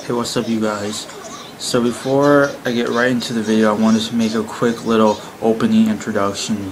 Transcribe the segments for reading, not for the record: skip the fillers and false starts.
Hey, what's up you guys? So before I get right into the video, I wanted to make a quick little opening introduction.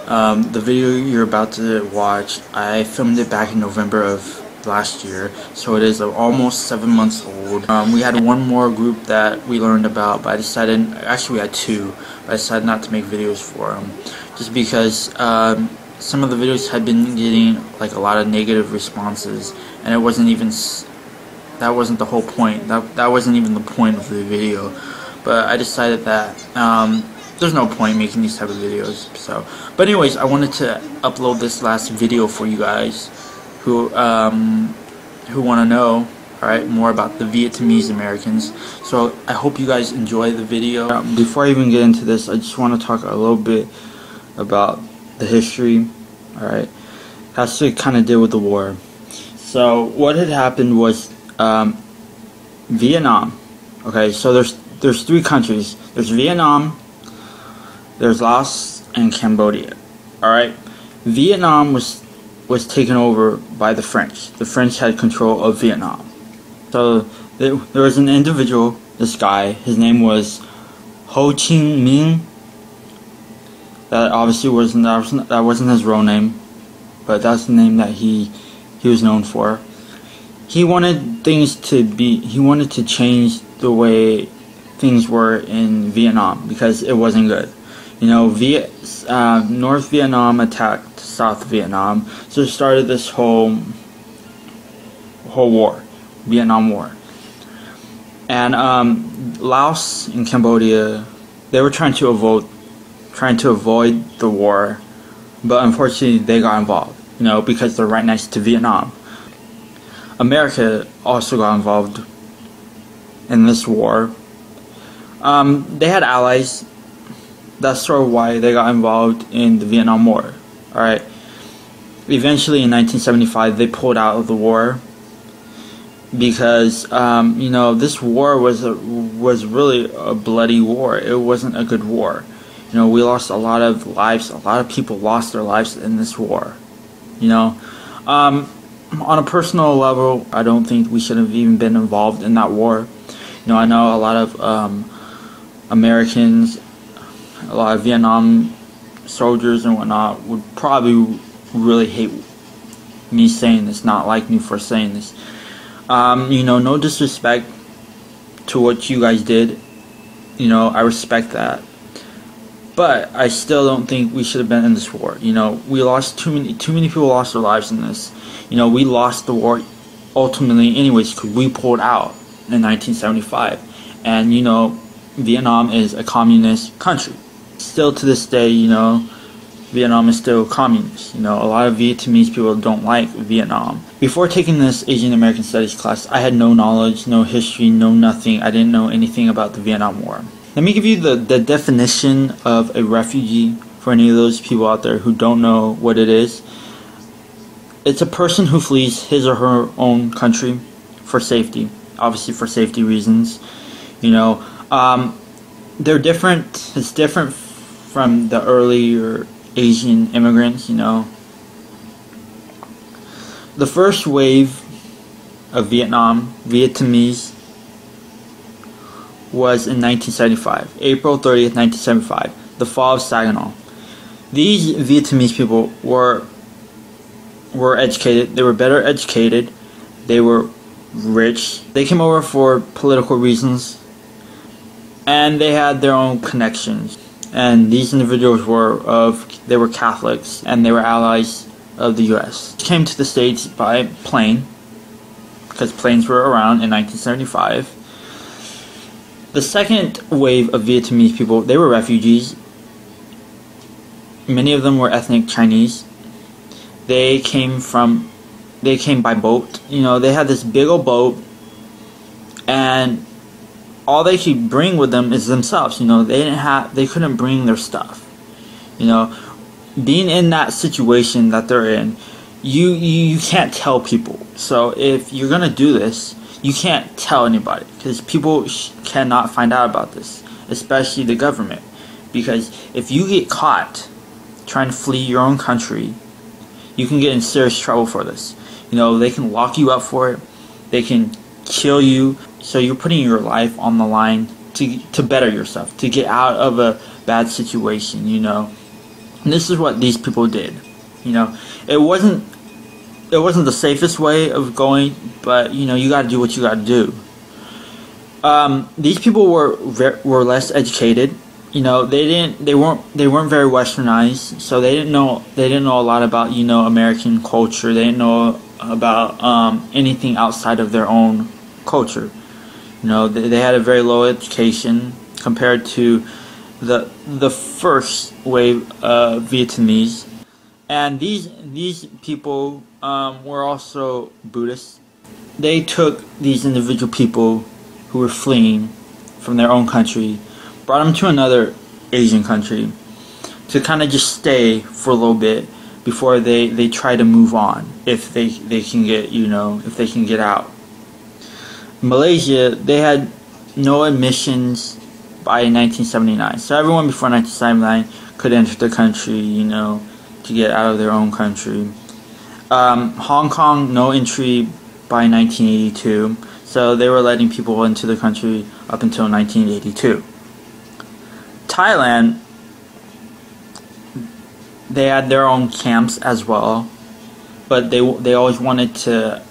The video you're about to watch, I filmed it back in November of last year, so it is almost 7 months old. We had one more group that we learned about, but I decided, actually we had two, but I decided not to make videos for them, just because some of the videos had been getting like a lot of negative responses, and it wasn't even, that wasn't the whole point. That wasn't even the point of the video. But I decided that there's no point making these type of videos. So, but anyways, I wanted to upload this last video for you guys who want to know, alright, more about the Vietnamese Americans. So I hope you guys enjoy the video. Before I even get into this, I just want to talk a little bit about the history. Alright, has to kind of deal with the war. So what had happened was Vietnam. Okay, so there's three countries. There's Vietnam, there's Laos, and Cambodia. Alright, Vietnam was taken over by the French. The French had control of Vietnam. So there was an individual, this guy, his name was Ho Chi Minh. That obviously wasn't his real name, but that's the name that he was known for. He wanted to change the way things were in Vietnam because it wasn't good. You know, North Vietnam attacked South Vietnam, so it started this whole war, Vietnam War. And Laos and Cambodia, they were trying to avoid the war, but unfortunately they got involved. You know, because they're right next to Vietnam. America also got involved in this war. They had allies. That's sort of why they got involved in the Vietnam War. Alright. Eventually in 1975 they pulled out of the war because you know, this war was really a bloody war. It wasn't a good war. You know, we lost a lot of lives. A lot of people lost their lives in this war. You know, on a personal level, I don't think we should have even been involved in that war. You know, I know a lot of Americans, a lot of Vietnam soldiers and whatnot would probably really hate me saying this, not like me for saying this. You know, no disrespect to what you guys did. You know, I respect that. But I still don't think we should have been in this war. You know, we lost too many people lost their lives in this. You know, we lost the war ultimately anyways because we pulled out in 1975. And you know, Vietnam is a communist country. Still to this day, you know, Vietnam is still communist. You know, a lot of Vietnamese people don't like Vietnam. Before taking this Asian American Studies class, I had no knowledge, no history, no nothing. I didn't know anything about the Vietnam War. Let me give you the definition of a refugee for any of those people out there who don't know what it is. It's a person who flees his or her own country for safety, obviously for safety reasons. You know, they're different. It's different from the earlier Asian immigrants. You know, the first wave of Vietnamese was in 1975, April 30th, 1975, the fall of Saginaw. These Vietnamese people were educated. They were better educated. They were rich. They came over for political reasons, and they had their own connections. And these individuals they were Catholics, and they were allies of the U.S. Came to the States by plane, because planes were around in 1975. The second wave of Vietnamese people, they were refugees. Many of them were ethnic Chinese. They came by boat. You know, they had this big old boat, and all they could bring with them is themselves. You know, they couldn't bring their stuff. You know, being in that situation that they're in, you can't tell people. So if you're gonna do this, you can't tell anybody because people cannot find out about this, especially the government. Because if you get caught trying to flee your own country, you can get in serious trouble for this. You know, they can lock you up for it. They can kill you. So you're putting your life on the line to better yourself, to get out of a bad situation, you know. And this is what these people did, you know. It wasn't the safest way of going, but you know, you got to do what you got to do. These people were less educated. You know, they weren't very westernized, so they didn't know a lot about, you know, American culture. They didn't know about anything outside of their own culture. You know, they had a very low education compared to the first wave of Vietnamese, and these people were also Buddhists. They took these individual people who were fleeing from their own country, brought them to another Asian country to kind of just stay for a little bit before they try to move on, if they can get, you know, if they can get out. Malaysia, they had no admissions by 1979, so everyone before 1979 could enter the country, you know, to get out of their own country. Hong Kong, no entry by 1982, so they were letting people into the country up until 1982. Thailand, they had their own camps as well, but they always wanted to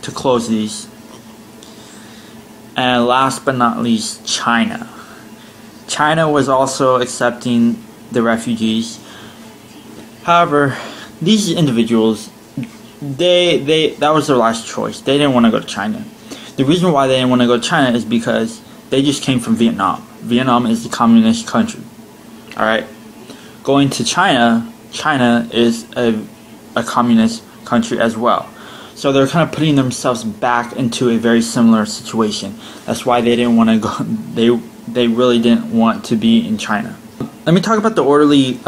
close these. And last but not least, China. China was also accepting the refugees. However, these individuals, that was their last choice. They didn't want to go to China. The reason why they didn't want to go to China is because they just came from Vietnam. Vietnam is the communist country. Alright? Going to China, China is a communist country as well. So they're kind of putting themselves back into a very similar situation. That's why they didn't want to go. They really didn't want to be in China. Let me talk about the orderly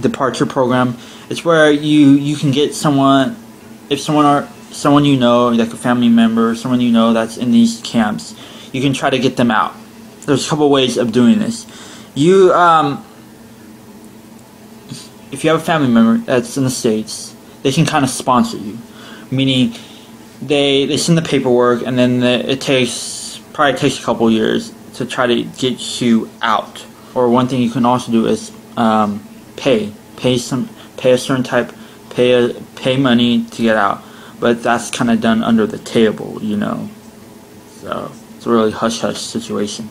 departure program. It's where you can get someone, if someone you know, like a family member, someone you know that's in these camps, you can try to get them out. There's a couple ways of doing this. You if you have a family member that's in the States, they can kind of sponsor you. Meaning, they send the paperwork, and then it probably takes a couple years to try to get you out. Or one thing you can also do is pay money to get out. But that's kind of done under the table, you know. So it's a really hush-hush situation.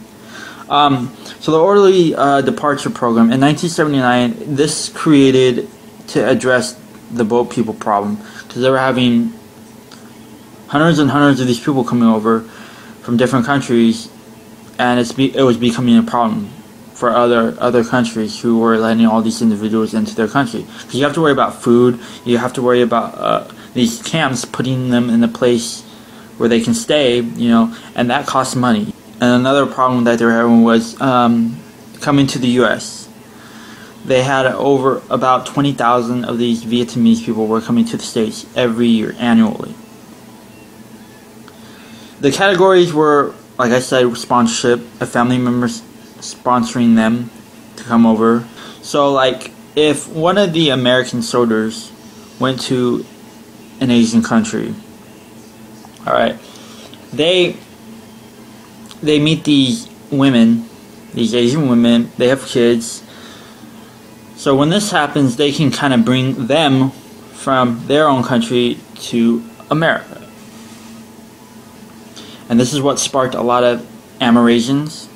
So the orderly departure program in 1979, this created to address the boat people problem, because they were having hundreds and hundreds of these people coming over from different countries, and it was becoming a problem for other countries who were letting all these individuals into their country. Because you have to worry about food, you have to worry about these camps, putting them in a place where they can stay, you know, and that costs money. And another problem that they were having was coming to the U.S. They had over about 20,000 of these Vietnamese people were coming to the States every year, annually. The categories were, like I said, sponsorship, a family member sponsoring them to come over. So, like, if one of the American soldiers went to an Asian country, alright, they meet these women, these Asian women, they have kids. So when this happens, they can kind of bring them from their own country to America. And this is what sparked a lot of Amerasians.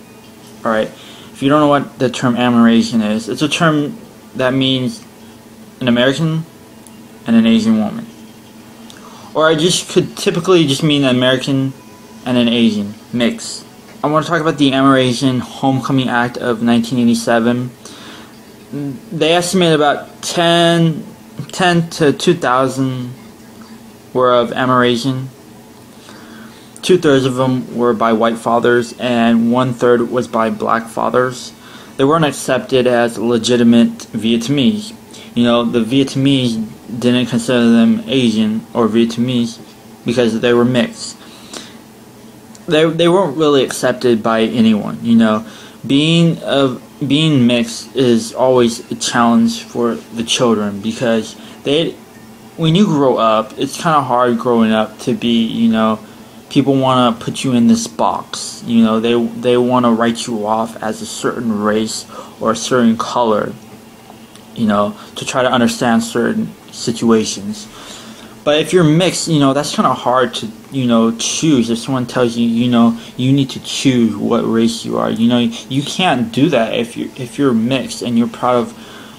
Alright, if you don't know what the term Amerasian is, it's a term that means an American and an Asian woman. Or it just could typically just mean an American and an Asian mix. I want to talk about the Amerasian Homecoming Act of 1987. They estimate about 10 to 2,000 were of Amerasian. 2/3 of them were by white fathers, and 1/3 was by black fathers. They weren't accepted as legitimate Vietnamese. You know, the Vietnamese didn't consider them Asian or Vietnamese because they were mixed. They weren't really accepted by anyone. You know, being mixed is always a challenge for the children, because when you grow up, it's kind of hard growing up to be, you know, people want to put you in this box. You know, they want to write you off as a certain race or a certain color, you know, to try to understand certain situations. But if you're mixed, you know, that's kind of hard to, you know, choose. If someone tells you, you know, you need to choose what race you are, you know, you can't do that if you're mixed and you're proud of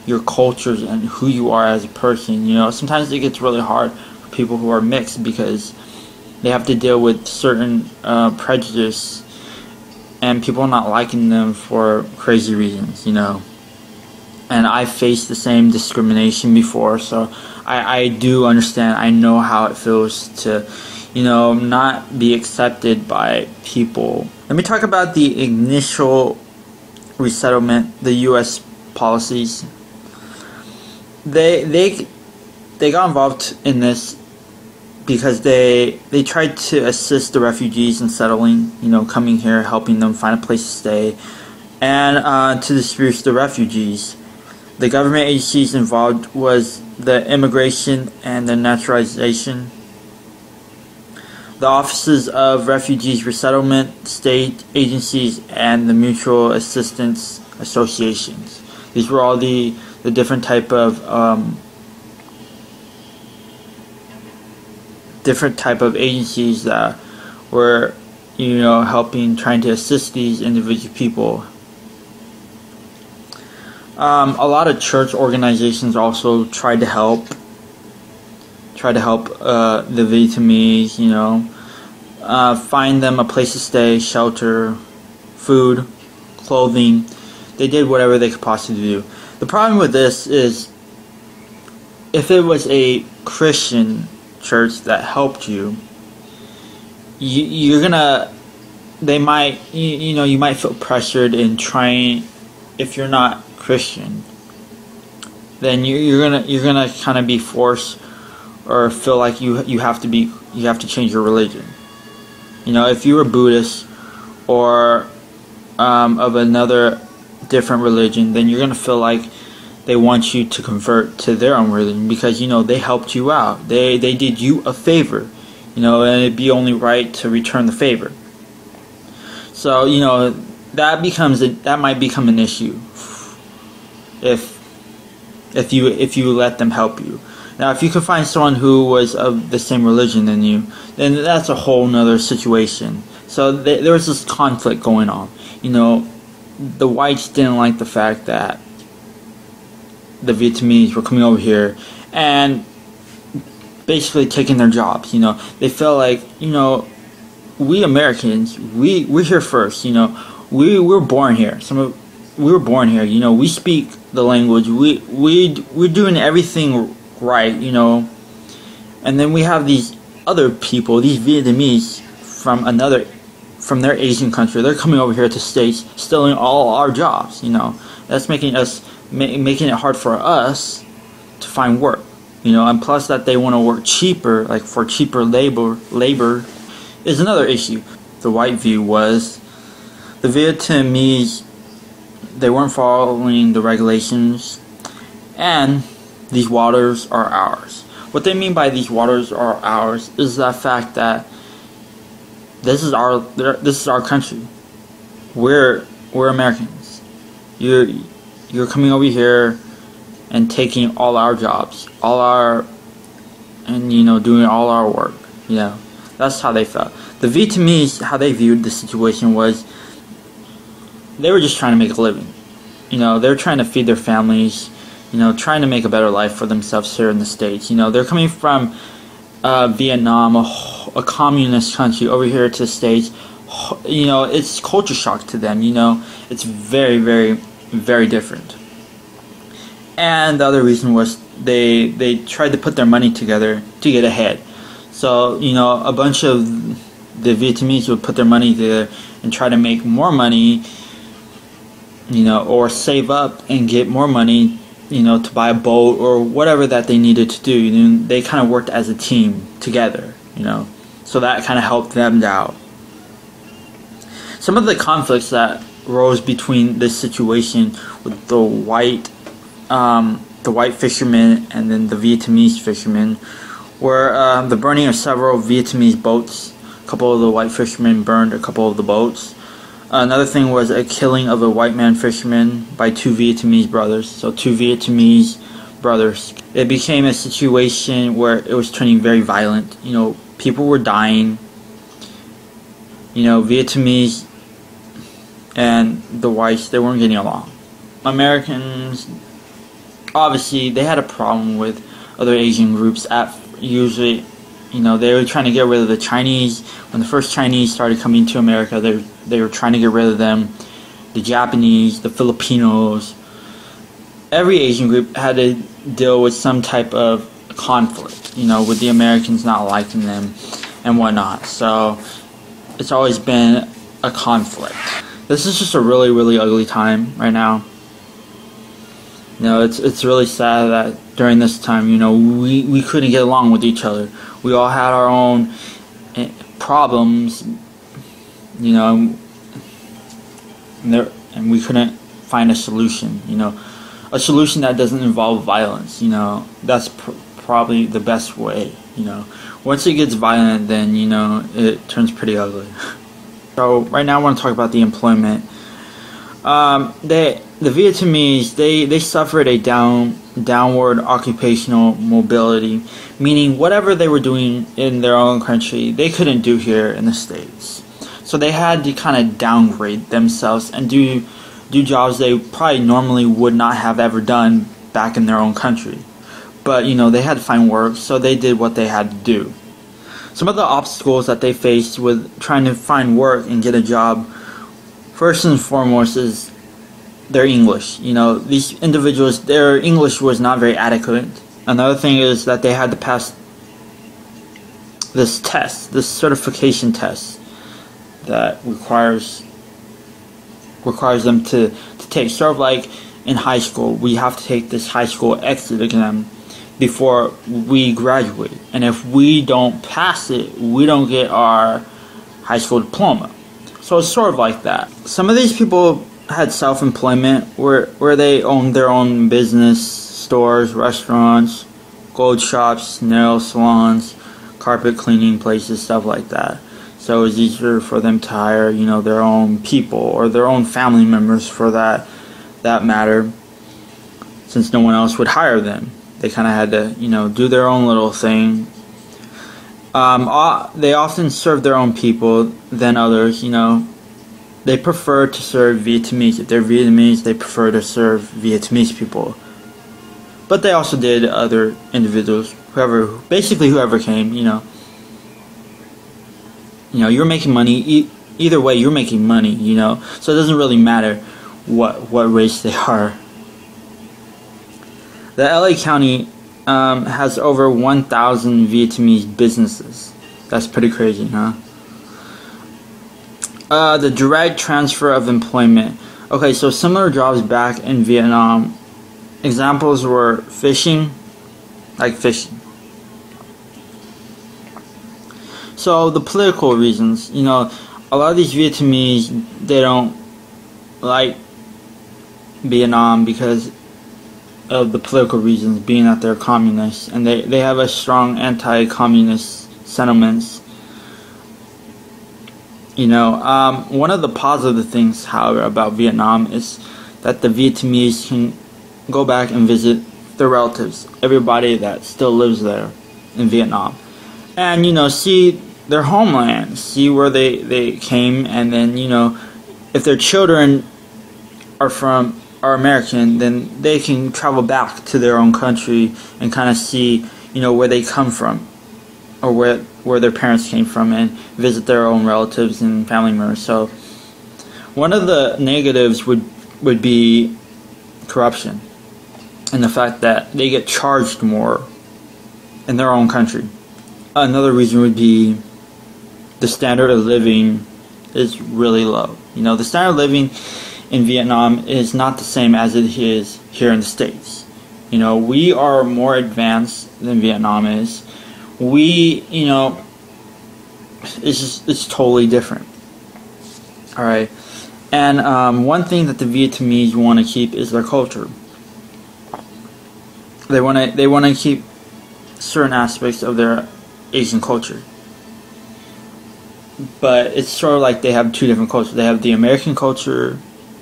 your cultures and who you are as a person. You know, sometimes it gets really hard for people who are mixed because they have to deal with certain prejudice and people not liking them for crazy reasons, you know. And I faced the same discrimination before, so I do understand. I know how it feels to, you know, not be accepted by people. Let me talk about the initial resettlement, the U.S. policies. They got involved in this because they tried to assist the refugees in settling, you know, coming here, helping them find a place to stay, and to disperse the refugees. The government agencies involved was the Immigration and the Naturalization, the Offices of Refugees Resettlement, state agencies, and the Mutual Assistance Associations. These were all the different type of agencies that were, you know, trying to assist these individual people. A lot of church organizations also tried to help the Vietnamese, you know, find them a place to stay, shelter, food, clothing. They did whatever they could possibly do. The problem with this is, if it was a Christian church that helped you, you might feel pressured in trying. If you're not Christian, then you're gonna kind of be forced or feel like you have to change your religion. You know, if you were Buddhist or of another different religion, then you're gonna feel like they want you to convert to their own religion because, you know, they helped you out. They did you a favor, you know, and it'd be only right to return the favor. So, you know, that might become an issue if you let them help you. Now, if you could find someone who was of the same religion than you, then that's a whole nother situation. So there was this conflict going on. You know, the whites didn't like the fact that the Vietnamese were coming over here and basically taking their jobs. You know, they felt like, you know, we Americans, we're here first. You know, we were born here. We were born here. You know, we speak the language. We're doing everything right. You know, and then we have these other people, these Vietnamese from their Asian country. They're coming over here to States, stealing all our jobs. You know, that's making it hard for us to find work. You know, and plus that they want to work cheaper, like for cheaper labor is another issue. The white view was the Vietnamese, they weren't following the regulations, and these waters are ours. What they mean by these waters are ours is the fact that this is our country. We're Americans. You're coming over here and taking all our jobs, and, you know, doing all our work. You know, that's how they felt. The Vietnamese, how they viewed the situation was, they were just trying to make a living. You know, they're trying to feed their families, you know, trying to make a better life for themselves here in the States. You know, they're coming from Vietnam, a communist country, over here to the States. You know, it's culture shock to them. You know, it's very, very, very different. And the other reason was they tried to put their money together to get ahead. So, you know, a bunch of the Vietnamese would put their money together and try to make more money, you know, or save up and get more money, you know, to buy a boat or whatever that they needed to do. You know, they kind of worked as a team together, you know, so that kind of helped them out. Some of the conflicts that rose between this situation with the white fishermen and then the Vietnamese fishermen were the burning of several Vietnamese boats couple of the white fishermen burned a couple of the boats. Another thing was a killing of a white man fisherman by two Vietnamese brothers. So two Vietnamese brothers. It became a situation where it was turning very violent. You know, people were dying. You know, Vietnamese and the whites, they weren't getting along. Americans, obviously, they had a problem with other Asian groups. Usually, you know, they were trying to get rid of the Chinese. When the first Chinese started coming to America, they were trying to get rid of them. The Japanese, the Filipinos. Every Asian group had to deal with some type of conflict, you know, with the Americans not liking them and whatnot. So it's always been a conflict. This is just a really, really ugly time right now. You know, it's really sad that during this time, you know, we couldn't get along with each other. We all had our own problems, you know, and we couldn't find a solution, you know. A solution that doesn't involve violence, you know. That's probably the best way, you know. Once it gets violent, then, you know, it turns pretty ugly. So right now I want to talk about the employment. The Vietnamese, they suffered a downward occupational mobility, meaning whatever they were doing in their own country, they couldn't do here in the States. So they had to kind of downgrade themselves and do jobs they probably normally would not have ever done back in their own country. But, you know, they had to find work, so they did what they had to do. Some of the obstacles that they faced with trying to find work and get a job, first and foremost, is their English. You know, these individuals, their English was not very adequate. Another thing is that they had to pass this test, this certification test that requires them to take, sort of like in high school, we have to take this high school exit exam before we graduate, and if we don't pass it, we don't get our high school diploma. So it's sort of like that. Some of these people had self-employment where they owned their own business, stores, restaurants, gold shops, nail salons, carpet cleaning places, stuff like that. So it was easier for them to hire, you know, their own people or their own family members for that matter, since no one else would hire them. They kind of had to, you know, do their own little thing. They often serve their own people than others, you know. They prefer to serve Vietnamese. If they're Vietnamese, they prefer to serve Vietnamese people. But they also did other individuals, whoever came, you know. You know, you're making money. Either way, you're making money, you know. So it doesn't really matter what race they are. The LA County has over 1,000 Vietnamese businesses. That's pretty crazy, huh? The direct transfer of employment. Okay, so similar jobs back in Vietnam. Examples were fishing, like fishing. So the political reasons, you know, a lot of these Vietnamese, they don't like Vietnam because of the political reasons, being that they're communists, and they have a strong anti-communist sentiments. You know, one of the positive things, however, about Vietnam is that the Vietnamese can go back and visit their relatives, everybody that still lives there in Vietnam, and, you know, see their homeland, see where they came, and then, you know, if their children are American, then they can travel back to their own country and kind of see, you know, where they come from, or where their parents came from, and visit their own relatives and family members. So one of the negatives would be corruption, and the fact that they get charged more in their own country. Another reason would be the standard of living is really low. You know, the standard of living in Vietnam is not the same as it is here in the States. You know, we are more advanced than Vietnam is. You know, it's totally different. Alright. And one thing that the Vietnamese want to keep is their culture. They want to keep certain aspects of their Asian culture. but it's sort of like they have two different cultures. They have the American culture,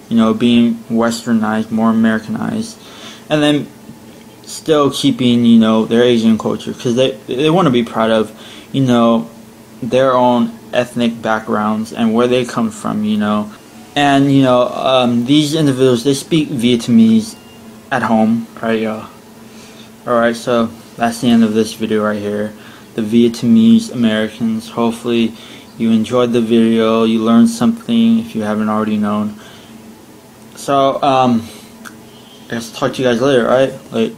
you know, being westernized, more Americanized, and then still keeping, you know, their Asian culture, because they want to be proud of, you know, their own ethnic backgrounds and where they come from, you know. And, you know, these individuals, they speak Vietnamese at home, right, y'all? Alright, so that's the end of this video right here. The Vietnamese Americans. Hopefully you enjoyed the video, you learned something if you haven't already known. So, I guess talk to you guys later, alright? Later.